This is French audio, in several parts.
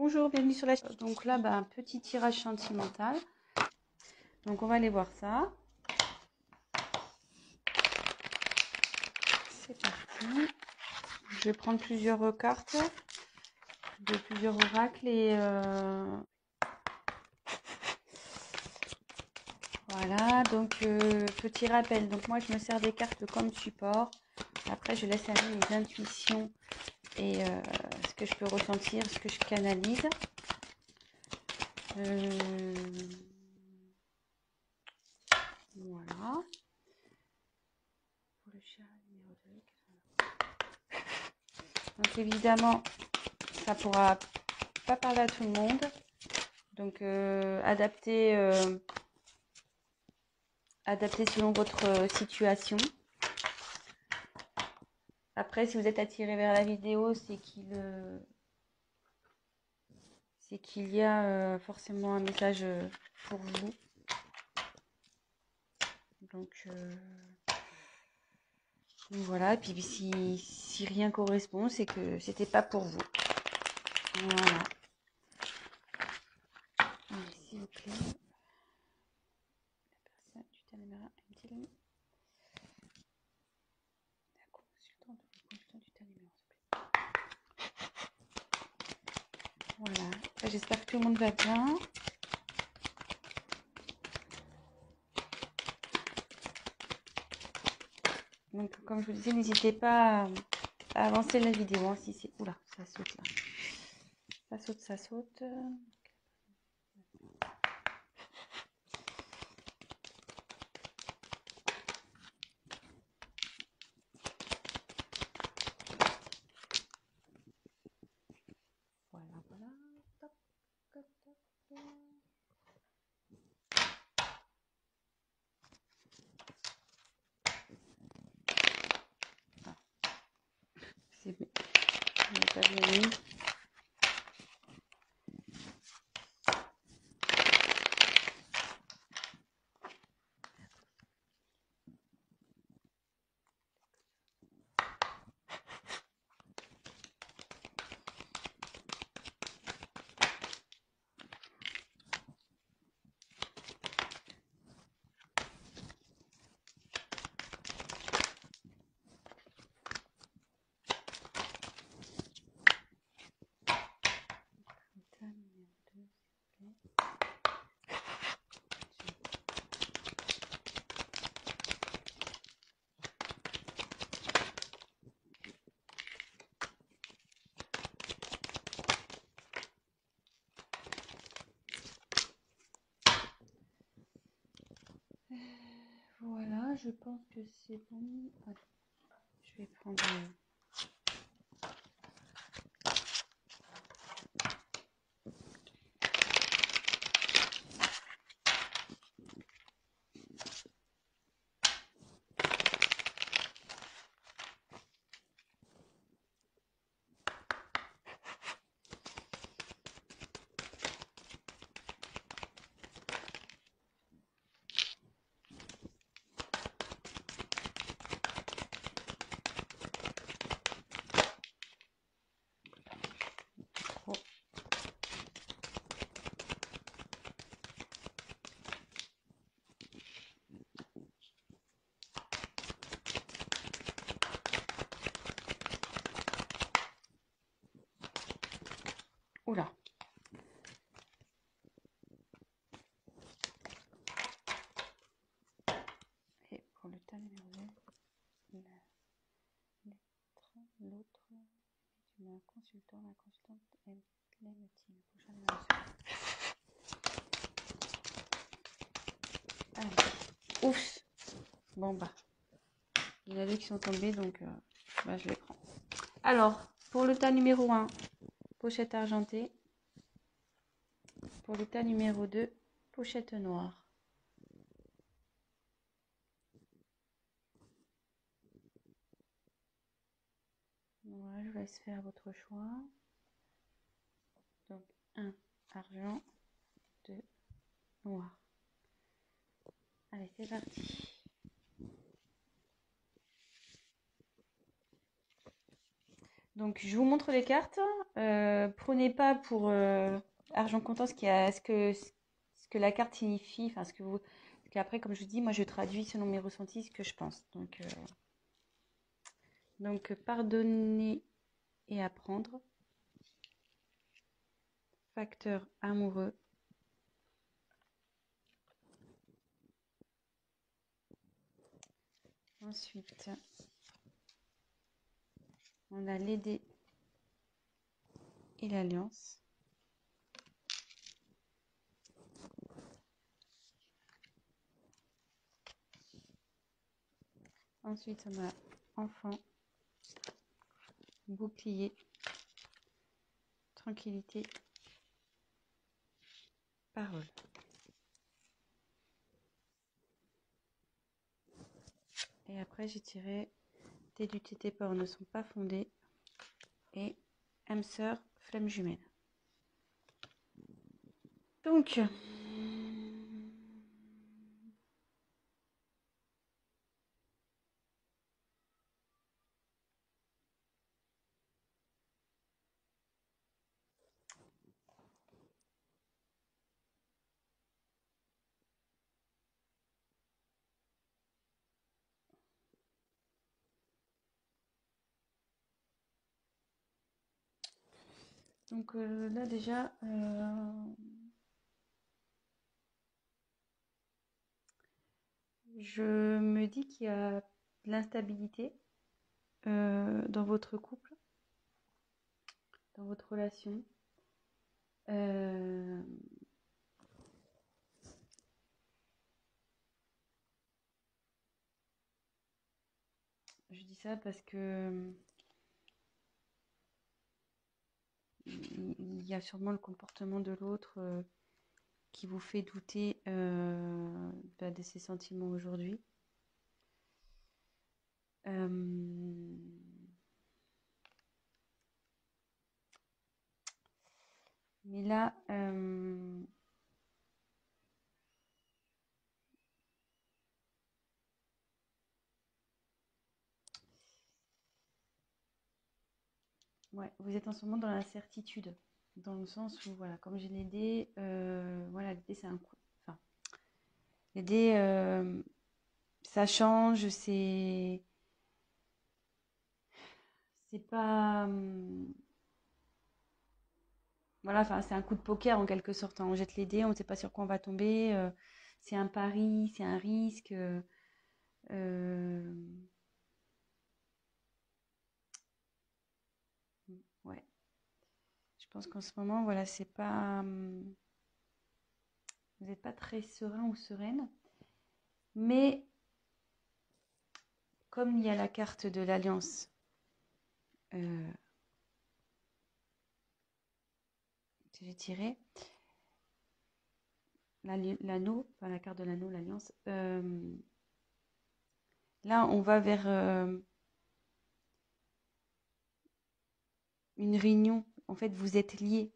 Bonjour, bienvenue sur la chaîne. Donc là, un petit tirage sentimental. Donc on va aller voir ça. C'est parti. Je vais prendre plusieurs cartes de plusieurs oracles et voilà. Donc petit rappel. Donc moi je me sers des cartes comme support. Après je laisse aller mes intuitions et ce que je peux ressentir, ce que je canalise. Voilà. Pour le chat numéro 2. Donc évidemment, ça pourra pas parler à tout le monde. Donc adapter selon votre situation. Après, si vous êtes attiré vers la vidéo, c'est qu'il y a forcément un message pour vous. Donc voilà, et puis si rien correspond, c'est que c'était pas pour vous. Voilà. Allez, s'il vous plaît. La personne du Tanamera MTL. La consultante du Tanamera, s'il vous plaît. Voilà. J'espère que tout le monde va bien. Donc, comme je vous disais, n'hésitez pas à avancer la vidéo. Hein, si c'est... Oula, ça saute là. Ça saute, ça saute. Voilà, voilà. Top, top, top. Ah, c'est pas bien mis. Voilà, je pense que c'est bon. Allez, je vais prendre... Oula. Et pour le tas numéro 2, l'autre, tu m'as un consultant, la consultante l'aime-t-il? Prochain numéro. Allez. Ouf. Bon il y en a deux qui sont tombés, donc je les prends. Alors, pour le tas numéro 1, pochette argentée. Pour le tas numéro 2, pochette noire. Voilà, je vous laisse faire votre choix. Donc, 1, argent, 2, noir. Allez, c'est parti. Donc, je vous montre les cartes. Prenez pas pour argent comptant ce que la carte signifie. Enfin, parce qu'après, comme je vous dis, moi, je traduis selon mes ressentis ce que je pense. Donc pardonner et apprendre. Facteur amoureux. Ensuite, on a l'aider et l'alliance. Ensuite, on a enfant, bouclier, tranquillité, parole. Et après, j'ai tiré tes luttes et tes peurs ne sont pas fondées et âme sœur, flamme jumelle. Donc, là déjà, je me dis qu'il y a de l'instabilité dans votre couple, dans votre relation. Je dis ça parce que il y a sûrement le comportement de l'autre qui vous fait douter de ses sentiments aujourd'hui. Mais là, ouais, vous êtes en ce moment dans l'incertitude, dans le sens où, voilà, comme j'ai l'idée, voilà, l'idée c'est un coup. Enfin, l'idée, ça change, c'est pas, voilà, enfin, c'est un coup de poker en quelque sorte, hein. On jette les dés, on ne sait pas sur quoi on va tomber. C'est un pari, c'est un risque. Euh, ouais. Je pense qu'en ce moment, voilà, c'est pas, vous n'êtes pas très serein ou sereine. Mais comme il y a la carte de l'alliance, que j'ai tirée, l'anneau, enfin la carte de l'anneau, l'alliance. Là, on va vers une réunion. En fait, vous êtes liés.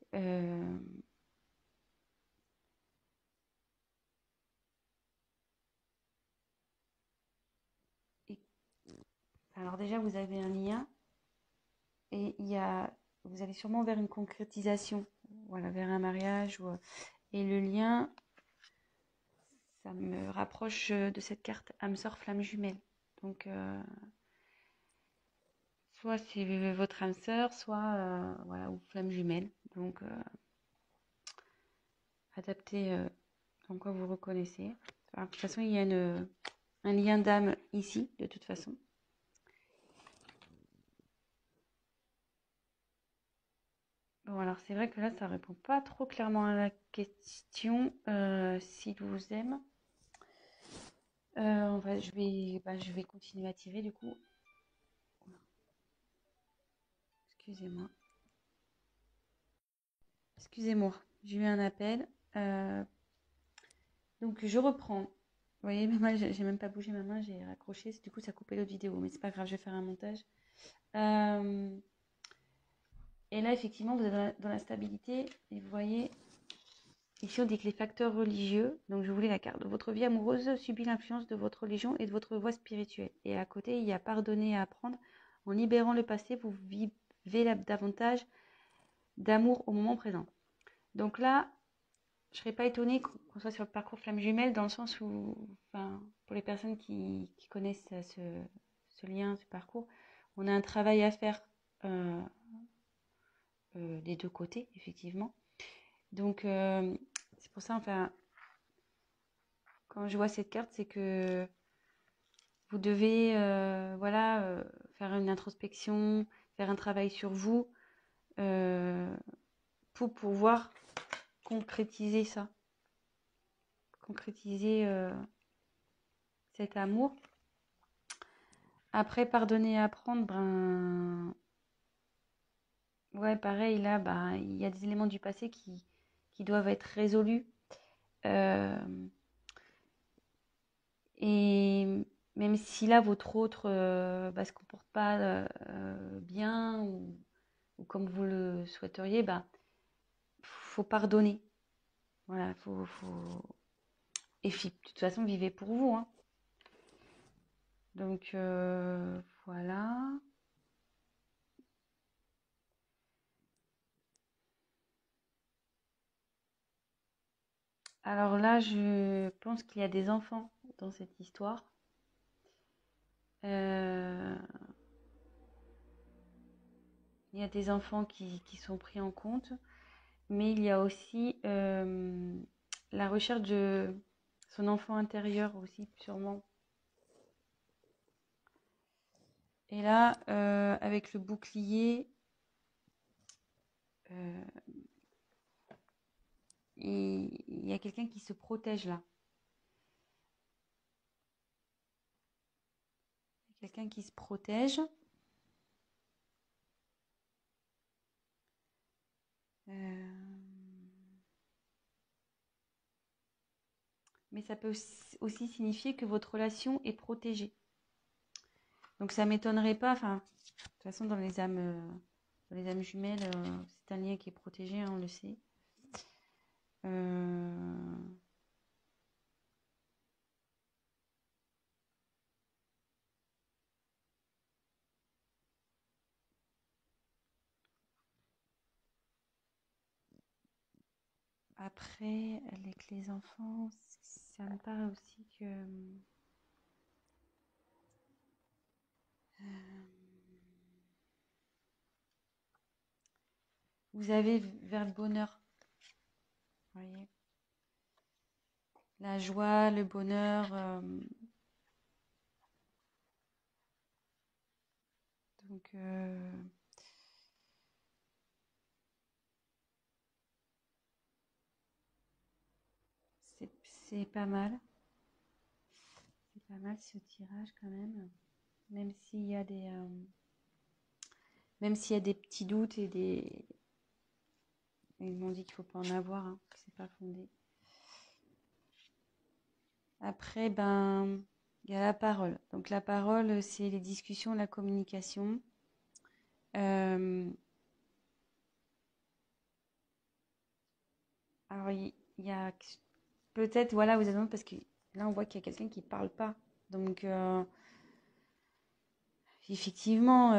Et, alors déjà, vous avez un lien et vous allez sûrement vers une concrétisation, voilà, vers un mariage. Et le lien, ça me rapproche de cette carte âme sœur flamme jumelle. Donc, soit c'est votre âme sœur, soit voilà, ou flamme jumelle. Donc, adapté en quoi vous reconnaissez. Enfin, de toute façon, il y a un lien d'âme ici, de toute façon. Bon, alors c'est vrai que là, ça répond pas trop clairement à la question s'il vous aime. Je vais continuer à tirer du coup. Excusez-moi. Excusez-moi, j'ai eu un appel. Donc je reprends. Vous voyez, j'ai même pas bougé ma main, j'ai raccroché. Du coup, ça a coupé l'autre vidéo, mais c'est pas grave, je vais faire un montage. Et là, effectivement, vous êtes dans la stabilité. Et vous voyez, ici, on dit que les facteurs religieux, donc je voulais la carte, votre vie amoureuse subit l'influence de votre religion et de votre voie spirituelle. Et à côté, il y a pardonner et apprendre. En libérant le passé, vous davantage d'amour au moment présent. Donc là, je ne serais pas étonnée qu'on soit sur le parcours flamme jumelle, dans le sens où, enfin, pour les personnes qui connaissent ce lien, ce parcours, on a un travail à faire des deux côtés, effectivement. Donc, c'est pour ça, enfin, quand je vois cette carte, c'est que vous devez faire une introspection, faire un travail sur vous pour pouvoir concrétiser ça, concrétiser cet amour. Après, pardonner et apprendre, ben ouais, pareil, là, ben, il y a des éléments du passé qui doivent être résolus. Et même si là, votre autre se comporte pas bien ou comme vous le souhaiteriez, bah, faut pardonner. Voilà, faut... Et de toute façon, vivez pour vous. Hein. Donc, voilà. Alors là, je pense qu'il y a des enfants dans cette histoire. Il y a des enfants qui sont pris en compte. Mais il y a aussi la recherche de son enfant intérieur aussi, sûrement. Et là, avec le bouclier, il y a quelqu'un qui se protège là. Il y a quelqu'un qui se protège. Mais ça peut aussi signifier que votre relation est protégée. Donc ça m'étonnerait pas, enfin, de toute façon dans les âmes jumelles, c'est un lien qui est protégé, hein, on le sait. Après, avec les enfants, ça me paraît aussi que vous avez vers le bonheur. Vous voyez, la joie, le bonheur. Donc, c'est pas mal. C'est pas mal ce tirage quand même. Même s'il y a des petits doutes et des. Ils m'ont dit qu'il ne faut pas en avoir, hein, que c'est pas fondé. Après, ben, il y a la parole. Donc la parole, c'est les discussions, la communication. Alors il y a peut-être, voilà, vous avez parce que là on voit qu'il y a quelqu'un qui ne parle pas. Donc effectivement,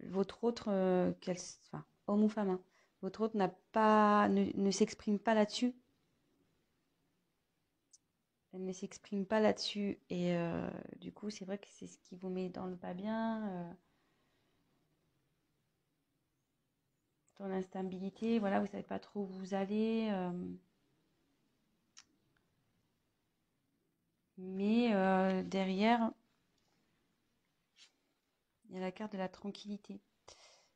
votre autre, enfin, homme ou femme, hein, votre autre ne s'exprime pas là-dessus. Elle ne s'exprime pas là-dessus. Et du coup, c'est vrai que c'est ce qui vous met dans le pas bien, dans l'instabilité. Voilà, vous ne savez pas trop où vous allez. Mais derrière, il y a la carte de la tranquillité.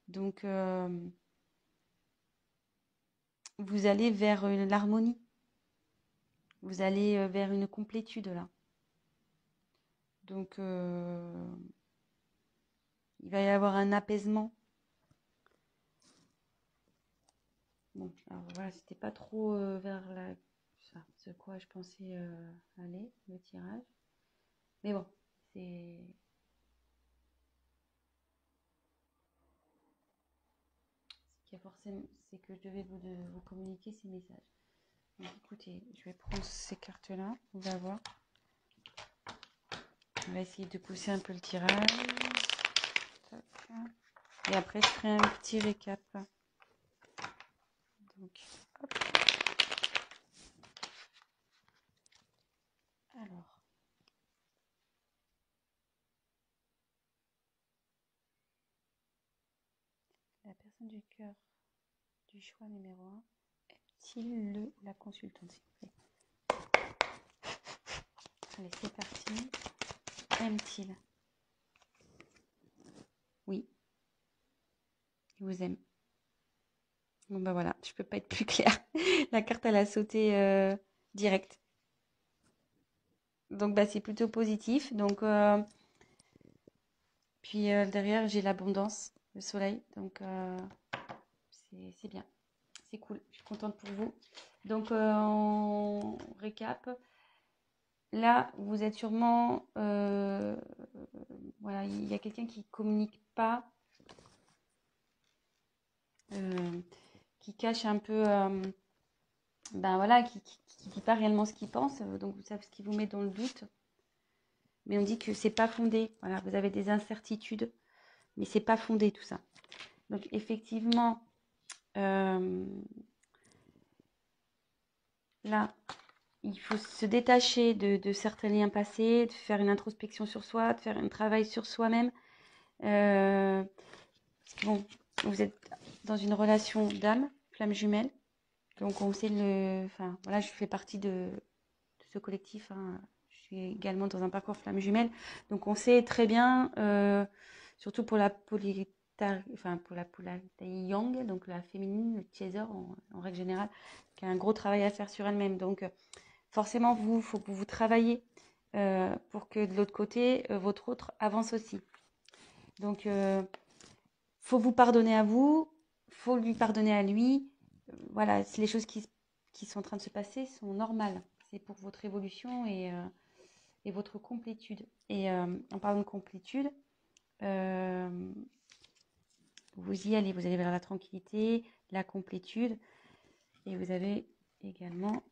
Donc, vous allez vers l'harmonie. Vous allez vers une complétude là. Donc, il va y avoir un apaisement. Bon, alors voilà, c'était pas trop vers ce quoi je pensais aller, le tirage. Mais bon, c'est. Ce qui a forcément, c'est que je devais vous communiquer ces messages. Donc, écoutez, je vais prendre ces cartes-là, on va voir. On va essayer de pousser un peu le tirage. Tac. Et après, je ferai un petit récap. Donc, hop. Alors. La personne du cœur du choix numéro 1 est-il le ou la consultante, s'il vous plaît? Allez, c'est parti. Aime-t-il? Oui. Il vous aime. Bon, bah voilà, je peux pas être plus claire. La carte, elle a sauté direct. Donc, bah, c'est plutôt positif. Donc, puis derrière, j'ai l'abondance, le soleil. Donc, c'est bien. C'est cool. Je suis contente pour vous. Donc, on récap. Là, vous êtes sûrement... voilà, il y a quelqu'un qui communique pas, qui cache un peu... ben voilà, qui dit pas réellement ce qu'il pense. Donc, vous savez ce qui vous met dans le doute. Mais on dit que c'est pas fondé. Voilà, vous avez des incertitudes, mais c'est pas fondé tout ça. Donc, effectivement, là, il faut se détacher de certains liens passés, de faire une introspection sur soi, de faire un travail sur soi-même. Parce que bon, vous êtes dans une relation d'âme, flamme jumelle. Donc on sait enfin voilà, je fais partie de ce collectif. Hein. Je suis également dans un parcours flamme jumelle. Donc on sait très bien, surtout pour la polarité yang, donc la féminine, le chaser en règle générale, qui a un gros travail à faire sur elle-même. Donc forcément, il faut que vous travaillez pour que de l'autre côté, votre autre avance aussi. Donc, faut vous pardonner à vous, faut lui pardonner à lui. Voilà, les choses qui sont en train de se passer sont normales. C'est pour votre évolution et votre complétude. Et en parlant de complétude, vous y allez. Vous allez vers la tranquillité, la complétude. Et vous avez également,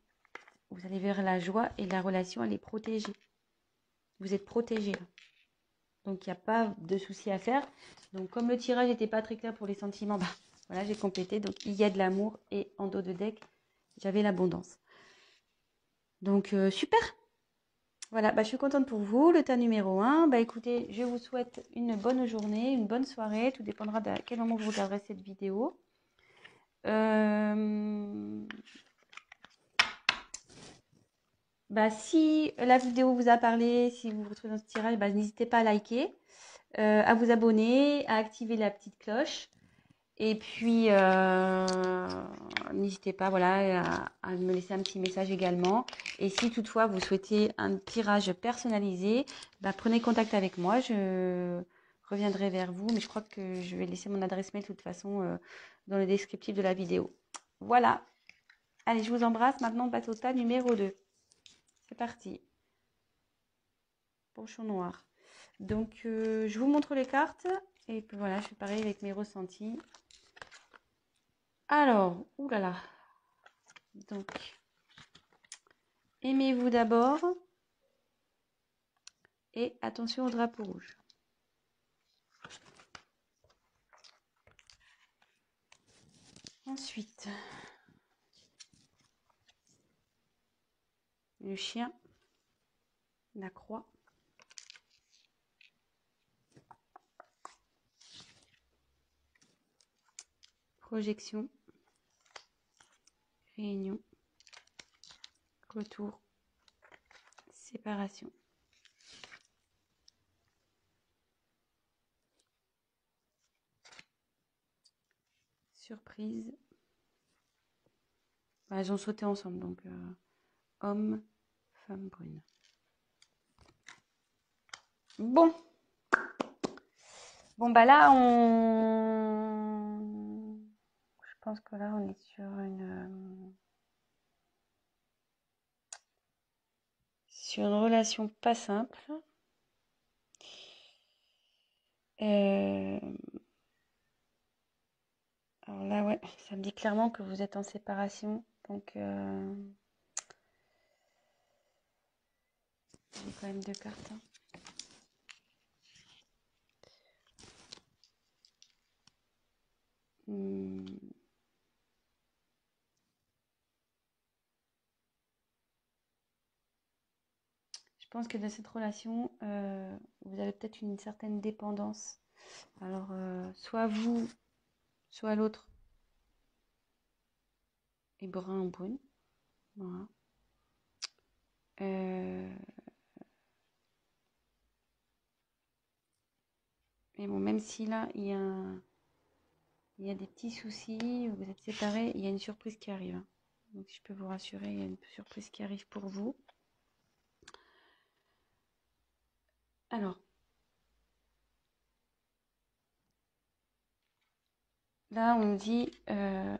vous allez vers la joie et la relation, elle est protégée. Vous êtes protégé. Donc, il n'y a pas de souci à faire. Donc, comme le tirage n'était pas très clair pour les sentiments, bah, voilà, j'ai complété. Donc, il y a de l'amour et en dos de deck, j'avais l'abondance. Donc, super. Voilà, bah, je suis contente pour vous. Le tas numéro 1. Bah, écoutez, je vous souhaite une bonne journée, une bonne soirée. Tout dépendra de quel moment vous regarderez cette vidéo. Bah, si la vidéo vous a parlé, si vous vous retrouvez dans ce tirage, bah, n'hésitez pas à liker, à vous abonner, à activer la petite cloche. Et puis, n'hésitez pas voilà, à me laisser un petit message également. Et si toutefois vous souhaitez un tirage personnalisé, bah, prenez contact avec moi. Je reviendrai vers vous. Mais je crois que je vais laisser mon adresse mail de toute façon dans le descriptif de la vidéo. Voilà. Allez, je vous embrasse. Maintenant, on passe au tas numéro 2. C'est parti. Pochon noir. Donc, je vous montre les cartes. Et puis voilà, je fais pareil avec mes ressentis. Alors, oulala. Donc, aimez-vous d'abord. Et attention au drapeau rouge. Ensuite, le chien, la croix, projection, réunion, retour, séparation. Surprise. Bah, elles ont sauté ensemble, donc homme, femme brune. Bon. Bon, bah là, je pense que là, on est sur une relation pas simple. Alors là, ouais, ça me dit clairement que vous êtes en séparation. Donc, j'ai quand même 2 cartes. Hein. Hmm. Je pense que dans cette relation, vous avez peut-être une certaine dépendance. Alors, soit vous, soit l'autre est brun ou brune. Voilà. Mais bon, même si là, il y a des petits soucis, vous êtes séparés, il y a une surprise qui arrive. Hein. Donc, je peux vous rassurer, il y a une surprise qui arrive pour vous. Alors, là, on me dit, je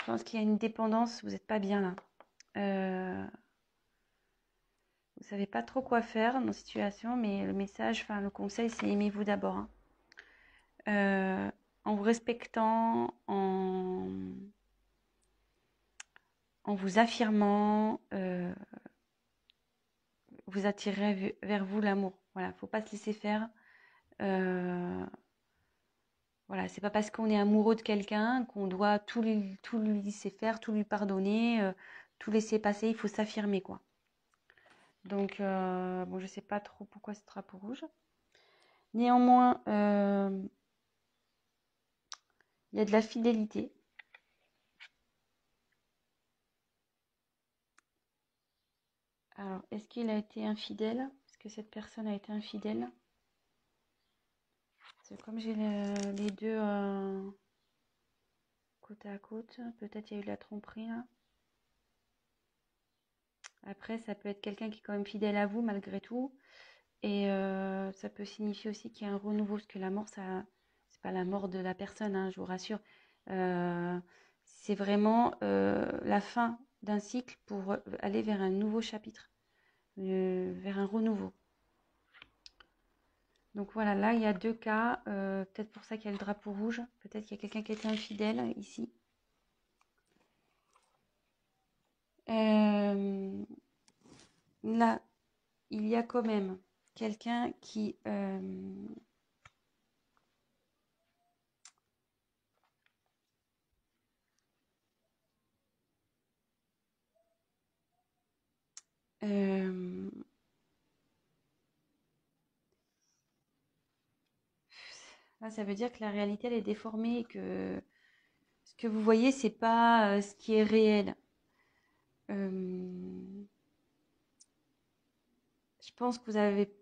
pense qu'il y a une dépendance, vous n'êtes pas bien là. Vous ne savez pas trop quoi faire dans cette situation, mais le message, enfin le conseil, c'est aimez-vous d'abord. Hein. En vous respectant, en vous affirmant, vous attirez vers vous l'amour. Voilà, faut pas se laisser faire. Voilà, c'est pas parce qu'on est amoureux de quelqu'un qu'on doit tout lui laisser faire, tout lui pardonner, tout laisser passer. Il faut s'affirmer, quoi. Donc, bon, je sais pas trop pourquoi ce drapeau rouge. Néanmoins, il y a de la fidélité. Alors, est-ce qu'il a été infidèle? Est-ce que cette personne a été infidèle? C'est comme j'ai les deux côte à côte, peut-être il y a eu de la tromperie là. Après, ça peut être quelqu'un qui est quand même fidèle à vous malgré tout. Et ça peut signifier aussi qu'il y a un renouveau, parce que la mort, ça, c'est pas la mort de la personne, hein, je vous rassure. C'est vraiment la fin d'un cycle pour aller vers un nouveau chapitre, vers un renouveau. Donc voilà, là il y a deux cas, peut-être pour ça qu'il y a le drapeau rouge, peut-être qu'il y a quelqu'un qui a été infidèle ici. Là, il y a quand même quelqu'un qui là, ça veut dire que la réalité elle est déformée et que ce que vous voyez, c'est pas ce qui est réel. Je pense que vous avez,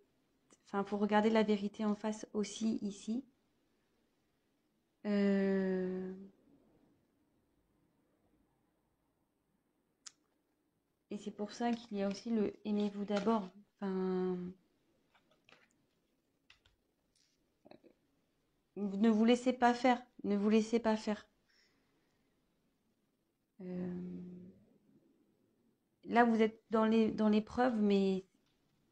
enfin, faut regarder la vérité en face aussi ici. Et c'est pour ça qu'il y a aussi le aimez-vous d'abord. Enfin, ne vous laissez pas faire. Ne vous laissez pas faire. Là, vous êtes dans l'épreuve, mais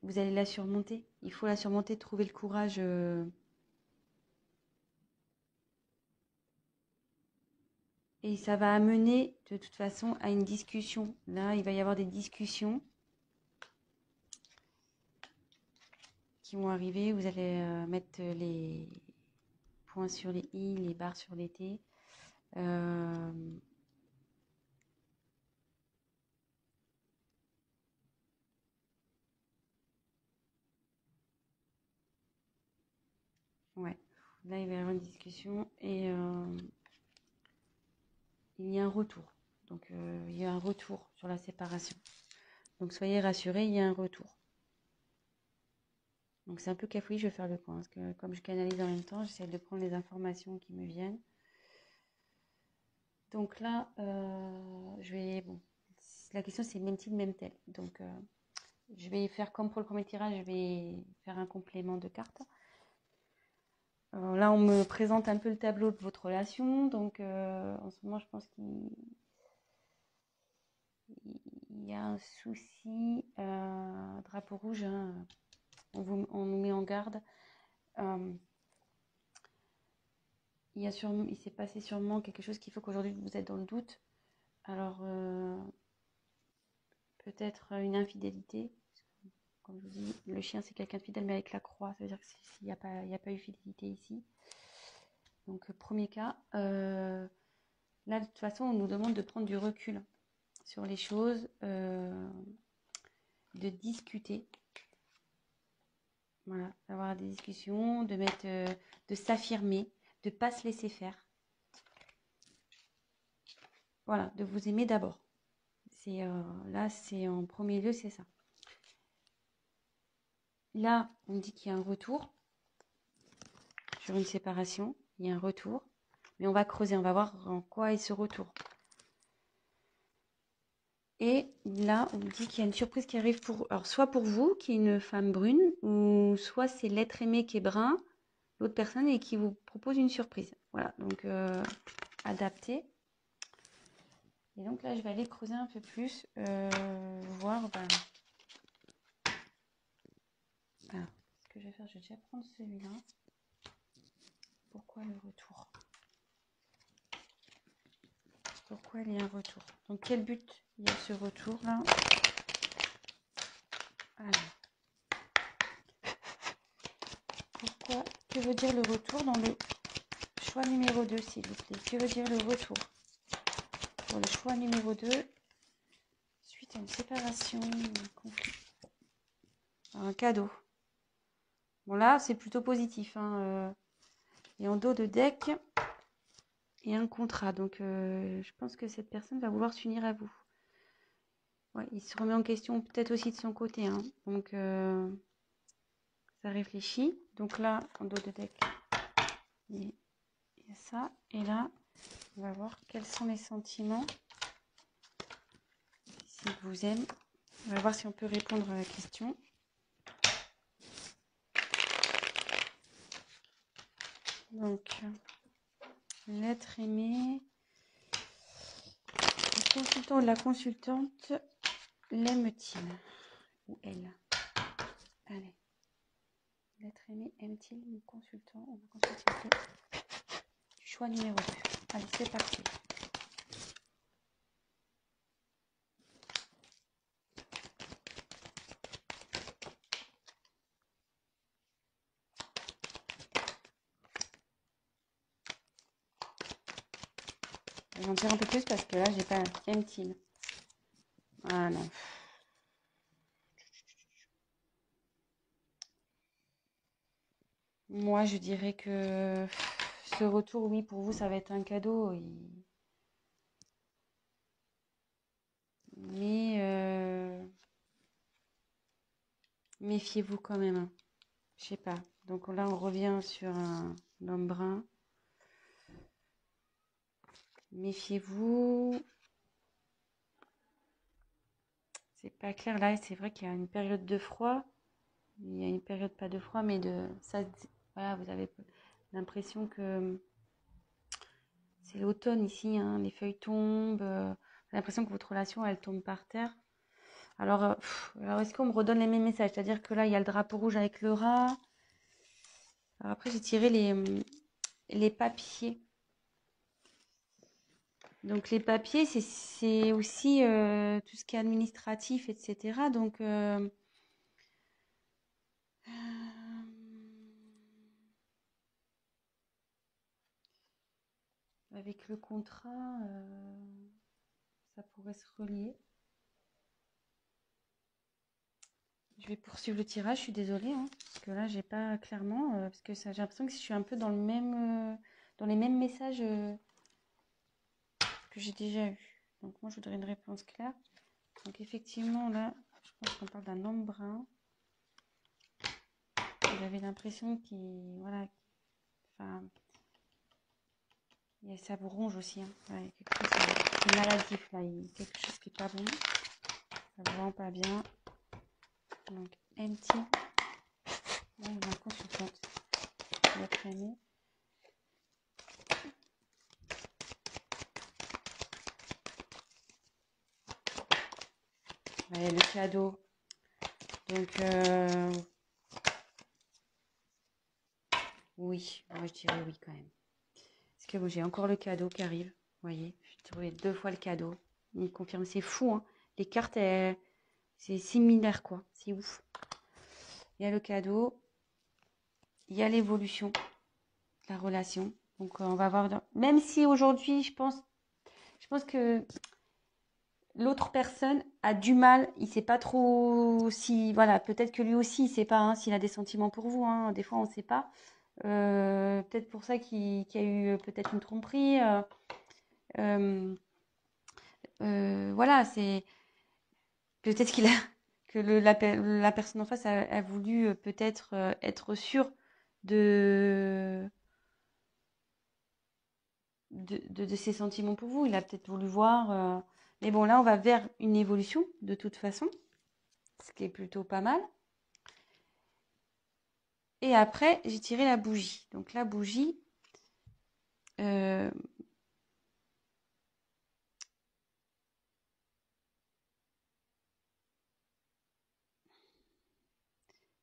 vous allez la surmonter. Il faut la surmonter, trouver le courage. Et ça va amener de toute façon à une discussion. Là, il va y avoir des discussions qui vont arriver. Vous allez mettre les points sur les i, les barres sur les t. Ouais. Là, il va y avoir une discussion et il y a un retour. Donc, il y a un retour sur la séparation. Donc, soyez rassurés, il y a un retour. Donc, c'est un peu cafouillé, je vais faire le point. Parce que comme je canalise en même temps, j'essaie de prendre les informations qui me viennent. Donc là, je vais... Bon, la question, c'est même-t-il, même-t-elle. Donc, je vais faire comme pour le premier tirage, je vais faire un complément de cartes. Là, on me présente un peu le tableau de votre relation. Donc, en ce moment, je pense qu'il y a un souci. Drapeau rouge, hein, on nous met en garde. Il s'est passé sûrement quelque chose qui fait qu'aujourd'hui, vous êtes dans le doute. Alors, peut-être une infidélité. Comme je vous dis, le chien, c'est quelqu'un de fidèle, mais avec la croix. Ça veut dire qu'il n'y a pas eu fidélité ici. Donc, premier cas, là, de toute façon, on nous demande de prendre du recul sur les choses, de discuter. Voilà, d'avoir des discussions, de s'affirmer, de ne pas se laisser faire. Voilà, de vous aimer d'abord. Là, c'est en premier lieu, c'est ça. Là, on dit qu'il y a un retour sur une séparation. Il y a un retour. Mais on va creuser, on va voir en quoi est ce retour. Et là, on dit qu'il y a une surprise qui arrive alors, soit pour vous, qui est une femme brune, ou soit c'est l'être aimé qui est brun, l'autre personne, et qui vous propose une surprise. Voilà, donc adapté. Et donc là, je vais aller creuser un peu plus, voir. Alors, ce que je vais faire, je vais déjà prendre celui-là. Pourquoi le retour? Pourquoi il y a un retour? Donc, quel but il y a ce retour-là? Alors, que veut dire le retour dans le choix numéro 2, s'il vous plaît? Que veut dire le retour? Pour le choix numéro 2, suite à une séparation, un conflit. Un cadeau. Bon, là, c'est plutôt positif. Et en dos de deck, il y a un contrat. Donc, je pense que cette personne va vouloir s'unir à vous. Ouais, il se remet en question peut-être aussi de son côté. Donc, ça réfléchit. Donc là, en dos de deck, il y a ça. Et là, on va voir quels sont les sentiments. S'il vous aime. On va voir si on peut répondre à la question. Donc, l'être aimé. Le consultant ou la consultante l'aime-t-il? Ou elle? Allez. L'être aimé aime-t-il le consultant ou la consultante? Choix numéro 2. Allez, c'est parti. Je vais en dire un peu plus parce que là, j'ai pas aime-t-il. Ah non. Moi, je dirais que ce retour, oui, pour vous, ça va être un cadeau. Mais méfiez-vous quand même. Je sais pas. Donc là, on revient sur un homme brun. Méfiez-vous. C'est pas clair. Là, c'est vrai qu'il y a une période de froid. Il y a une période pas de froid, mais de ça. Voilà, vous avez l'impression que c'est l'automne ici. Les feuilles tombent. J'ai l'impression que votre relation, elle tombe par terre. Alors est-ce qu'on me redonne les mêmes messages? C'est-à-dire que là, il y a le drapeau rouge avec le rat. Alors après, j'ai tiré les papiers. Donc, les papiers, c'est aussi tout ce qui est administratif, etc. Donc, avec le contrat, ça pourrait se relier. Je vais poursuivre le tirage, je suis désolée, parce que là, j'ai pas clairement, parce que j'ai l'impression que je suis un peu dans le même, dans les mêmes messages que j'ai déjà eu. Donc, moi, je voudrais une réponse claire. Donc, effectivement, là, je pense qu'on parle d'un homme brun. Vous avez l'impression qu'il, voilà, enfin, ça vous ronge aussi. Ouais, il y a quelque chose qui est maladif, là. Il y a quelque chose qui n'est pas bon. Ça vous rend pas bien. Donc, empty. Là, on a ma consultante. Votre aimé. Ouais, le cadeau. Donc, oui. Moi, je dirais oui quand même. Parce que bon, j'ai encore le cadeau qui arrive. Vous voyez, j'ai trouvé 2 fois le cadeau. Il me confirme. C'est fou, Les cartes, c'est similaire, quoi. C'est ouf. Il y a le cadeau. Il y a l'évolution de la relation. Donc, on va voir. Même si aujourd'hui, je pense que l'autre personne a du mal. Il sait pas trop si, voilà, peut-être que lui aussi, il sait pas hein, s'il a des sentiments pour vous. Hein. Des fois, on sait pas. Peut-être pour ça qu'il y a eu peut-être une tromperie. Euh, voilà, c'est peut-être qu'il a que la personne en face a voulu peut-être être sûre de, de ses sentiments pour vous. Il a peut-être voulu voir. Mais bon, là, on va vers une évolution de toute façon, ce qui est plutôt pas mal. Et après, j'ai tiré la bougie. Donc la bougie, euh,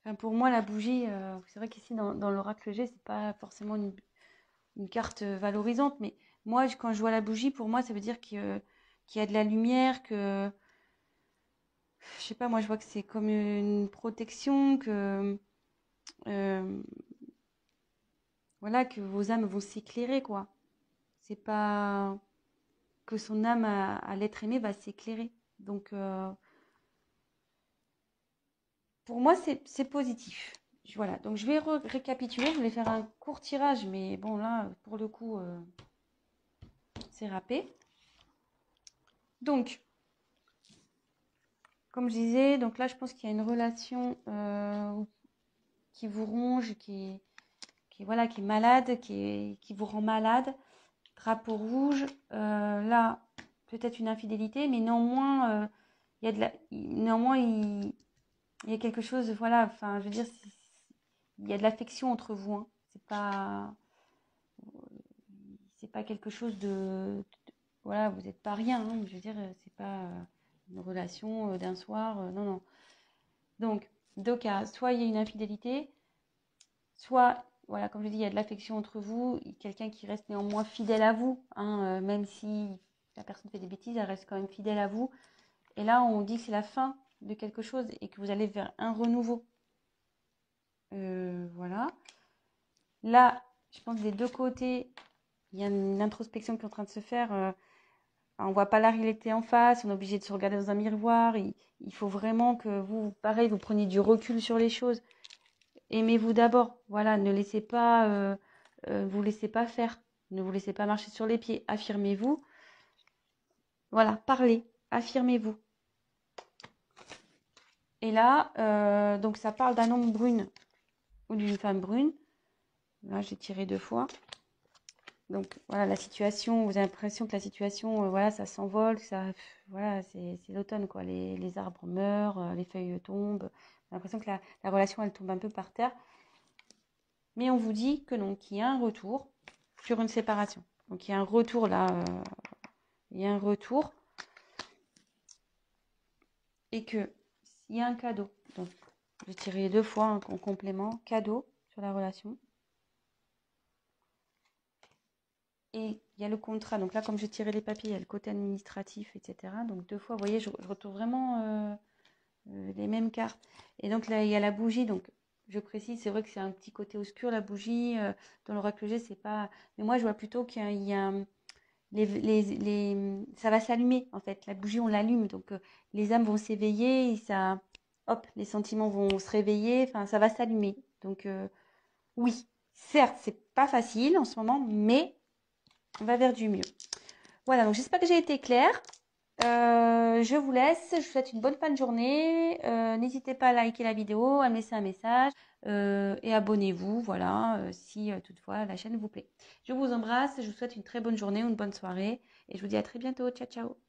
enfin, pour moi, la bougie, c'est vrai qu'ici dans l'oracle G, c'est pas forcément une carte valorisante, mais moi, quand je vois la bougie, pour moi, ça veut dire qu'il y a de la lumière, que je sais pas, moi, je vois que c'est comme une protection, que euh, voilà, que vos âmes vont s'éclairer, quoi. C'est pas que son âme à l'être aimé va s'éclairer. Donc, pour moi, c'est positif. Voilà, donc je vais récapituler. Je voulais faire un court tirage, mais bon, là, pour le coup, c'est râpé. Donc, comme je disais, donc là, je pense qu'il y a une relation qui vous ronge, voilà, qui est malade, qui vous rend malade. Drapeau rouge, là, peut-être une infidélité, mais néanmoins, il y a néanmoins, il y a quelque chose, voilà, enfin, je veux dire, il y a de l'affection entre vous. Hein. C'est pas quelque chose voilà, vous n'êtes pas rien. Hein, je veux dire, c'est pas une relation d'un soir. Non, non. Donc, deux cas, soit il y a une infidélité, soit, voilà, comme je dis, il y a de l'affection entre vous, quelqu'un qui reste néanmoins fidèle à vous, hein, même si la personne fait des bêtises, elle reste quand même fidèle à vous. Et là, on dit que c'est la fin de quelque chose et que vous allez vers un renouveau. Voilà. Là, je pense que des deux côtés, il y a une introspection qui est en train de se faire. On voit pas la réalité en face, on est obligé de se regarder dans un miroir. Il faut vraiment que vous, pareil, vous preniez du recul sur les choses. Aimez-vous d'abord. Voilà, ne laissez pas, vous laissez pas faire. Ne vous laissez pas marcher sur les pieds. Affirmez-vous. Voilà, parlez. Affirmez-vous. Et là, donc ça parle d'un homme brune ou d'une femme brune. Là, j'ai tiré deux fois. Donc voilà, la situation, vous avez l'impression que la situation, voilà, ça s'envole, voilà, c'est l'automne, quoi. Les arbres meurent, les feuilles tombent. On a l'impression que la relation, elle tombe un peu par terre. Mais on vous dit que non, qu'il y a un retour sur une séparation. Donc il y a un retour là, il y a un retour. Et que s'il y a un cadeau, donc je tirais deux fois en complément, cadeau sur la relation. Et il y a le contrat. Donc là, comme j'ai tiré les papiers, il y a le côté administratif, etc. Donc deux fois, vous voyez, je retrouve vraiment les mêmes cartes. Et donc là, il y a la bougie. Donc je précise, c'est vrai que c'est un petit côté obscur, la bougie. Dans l'oracle G, c'est pas... Mais moi, je vois plutôt qu'il y a... ça va s'allumer, en fait. La bougie, on l'allume. Donc les âmes vont s'éveiller et ça... Hop, les sentiments vont se réveiller. Enfin, ça va s'allumer. Donc oui, certes, c'est pas facile en ce moment, mais on va vers du mieux. Voilà, donc j'espère que j'ai été claire. Je vous laisse, je vous souhaite une bonne fin de journée. N'hésitez pas à liker la vidéo, à me laisser un message et abonnez-vous, voilà, si toutefois la chaîne vous plaît. Je vous embrasse, je vous souhaite une très bonne journée ou une bonne soirée et je vous dis à très bientôt. Ciao, ciao.